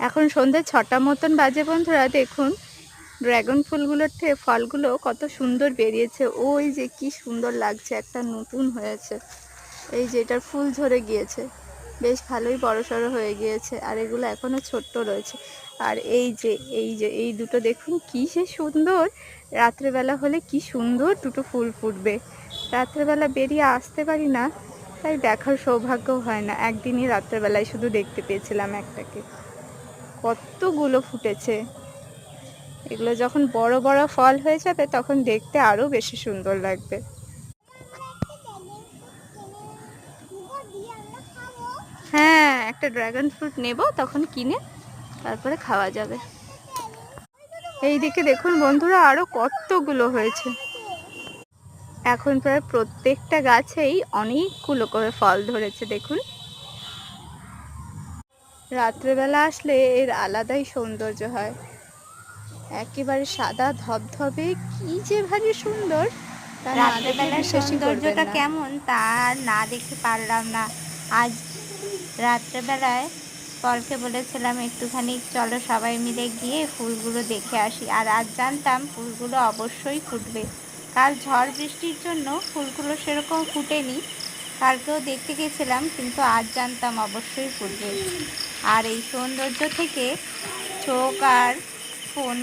এখন সন্ধ্যে ৬টা মতন বাজে বন্ধুরা। দেখুন ড্রাগন ফুলগুলোর থেকে ফলগুলো কত সুন্দর বেরিয়েছে। ওই যে কি সুন্দর লাগছে, একটা নতুন হয়েছে। এই যে এটার ফুল ঝরে গিয়েছে, বেশ ভালোই বড়সড় হয়ে গিয়েছে, আর এগুলো এখনো ছোট্ট রয়েছে। আর এই দুটো দেখুন কি সে সুন্দর। রাত্রেবেলা হলে কি সুন্দর দুটো ফুল ফুটবে। রাত্রেবেলা বেরিয়ে আসতে পারি না, তাই দেখার সৌভাগ্য হয় না। একদিনই রাত্রেবেলায় শুধু দেখতে পেয়েছিলাম একটাকে, কতগুলো ফুটেছে। এগুলো যখন বড় বড় ফল হয়ে যাবে তখন দেখতে আরো বেশি সুন্দর লাগবে। হ্যাঁ, একটা ড্রাগন ফ্রুট নেব, তখন কিনে তারপরে খাওয়া যাবে। এই দিকে দেখুন বন্ধুরা, আরো কতগুলো হয়েছে। এখন প্রায় প্রত্যেকটা গাছেই অনেকগুলো করে ফল ধরেছে। দেখুন রাত্রেবেলা আসলে এর আলাদাই সৌন্দর্য হয়। একেবারে সাদা ধবধবে, কি যে ভারী সুন্দর। রাত্রেবেলার সৌন্দর্যটা কেমন তা না দেখে পারলাম না। আজ রাত্রেবেলায় পলকে বলেছিলাম একটুখানি চলো সবাই মিলে গিয়ে ফুলগুলো দেখে আসি, আর আজ জানতাম ফুলগুলো অবশ্যই ফুটবে। কাল ঝড় বৃষ্টির জন্য ফুলগুলো সেরকম ফুটেনি, কালকেও দেখতে গেছিলাম, কিন্তু আজ জানতাম অবশ্যই ফুটবে। আর এই সৌন্দর্য থেকে চোখ আর ফোন